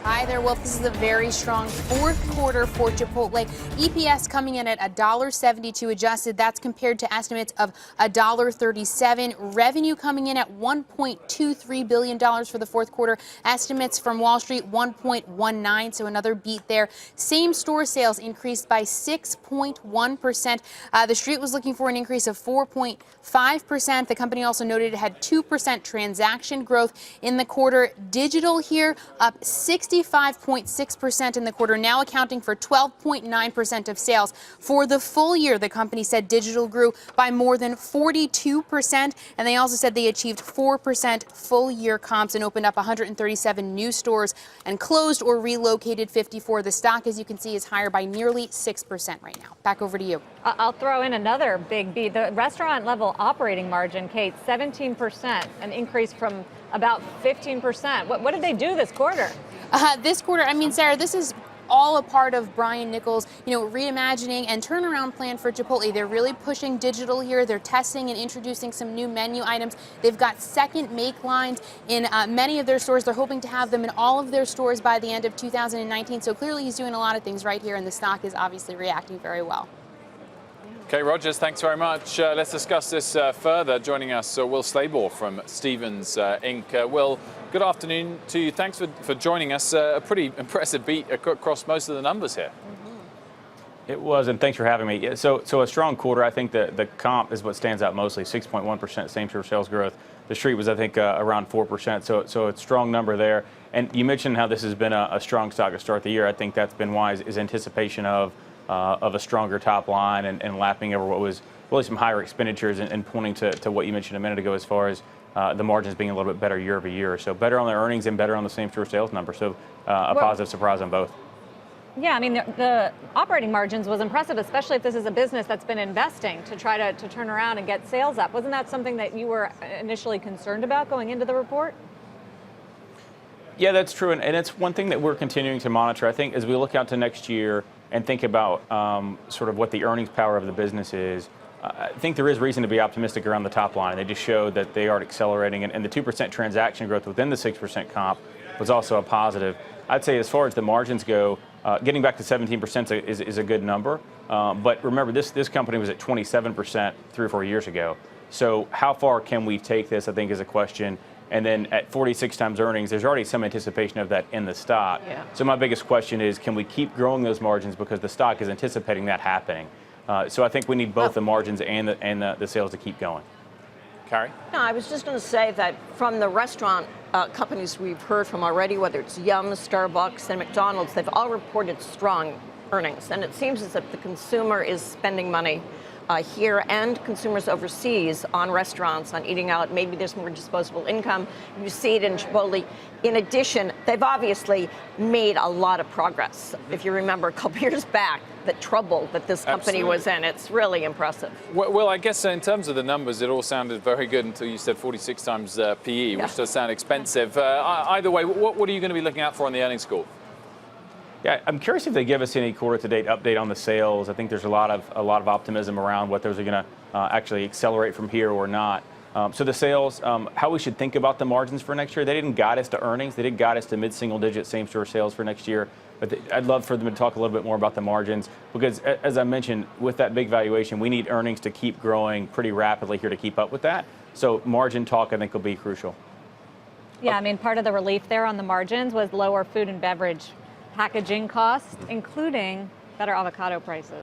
Hi there, Wolf. This is a very strong fourth quarter for Chipotle. EPS coming in at $1.72 adjusted. That's compared to estimates of $1.37. Revenue coming in at $1.23 billion for the fourth quarter. Estimates from Wall Street, 1.19, so another beat there. Same store sales increased by 6.1%. The Street was looking for an increase of 4.5%. The company also noted it had 2% transaction growth in the quarter. Digital here up 65.6% in the quarter, now accounting for 12.9% of sales. For the full year, the company said digital grew by more than 42%, and they also said they achieved 4% full year comps and opened up 137 new stores and closed or relocated 54. The stock, as you can see, is higher by nearly 6% right now. Back over to you. I'll throw in another big beat. The restaurant level operating margin, Kate, 17%, an increase from about 15%. What did they do this quarter? This quarter, I mean, Sarah, this is all a part of Brian Nichols', reimagining and turnaround plan for Chipotle. They're really pushing digital here. They're testing and introducing some new menu items. They've got second make lines in many of their stores. They're hoping to have them in all of their stores by the end of 2019. So clearly he's doing a lot of things right here, and the stock is obviously reacting very well. Okay, Rogers, thanks very much. Let's discuss this further. Joining us, Will Slabaugh from Stephens Inc. Will, good afternoon to you. Thanks for joining us. A pretty impressive beat across most of the numbers here. It was, and thanks for having me. So a strong quarter. I think the comp is what stands out mostly, 6.1% same-store sales growth. The Street was, I think, around 4%, so a strong number there. And you mentioned how this has been a strong stock to start the year. I think that's been wise, is anticipation of a stronger top line and lapping over what was really some higher expenditures and pointing to what you mentioned a minute ago as far as the margins being a little bit better year over year. So better on the earnings and better on the same-store sales number. So a positive surprise on both. Yeah, I mean, the operating margins was impressive, especially if this is a business that's been investing to try to turn around and get sales up. Wasn't that something that you were initially concerned about going into the report? Yeah, that's true. And it's one thing that we're continuing to monitor. I think as we look out to next year and think about sort of what the earnings power of the business is, I think there is reason to be optimistic around the top line. They just showed that they are accelerating, and the 2% transaction growth within the 6% comp was also a positive. I'd say as far as the margins go, getting back to 17% is a good number. But remember, this company was at 27% 3 or 4 years ago. So how far can we take this, I think, is a question. And then at 46 times earnings, there's already some anticipation of that in the stock. Yeah. So my biggest question is, can we keep growing those margins because the stock is anticipating that happening? So I think we need both the margins and the sales to keep going. Carrie? No, I was just going to say that from the restaurant companies we've heard from already, whether it's Yum, Starbucks, and McDonald's, they've all reported strong earnings. And it seems as if the consumer is spending money here and consumers overseas on restaurants, on eating out. Maybe there's more disposable income. You see it in Chipotle. In addition, they've obviously made a lot of progress. If you remember a couple years back, the trouble that this company was in, it's really impressive. Well, I guess in terms of the numbers, it all sounded very good until you said 46 times PE, which does sound expensive. Either way, what are you going to be looking out for on the earnings call? Yeah, I'm curious if they give us any quarter-to-date update on the sales. I think there's a lot of optimism around what those are going to actually accelerate from here or not. So the sales, how we should think about the margins for next year. They didn't guide us to earnings. They did guide us to mid-single-digit same-store sales for next year. But I'd love for them to talk a little bit more about the margins because, as I mentioned, with that big valuation, we need earnings to keep growing pretty rapidly here to keep up with that. So margin talk, I think, will be crucial. Yeah, I mean, part of the relief there on the margins was lower food and beverage packaging costs, including better avocado prices.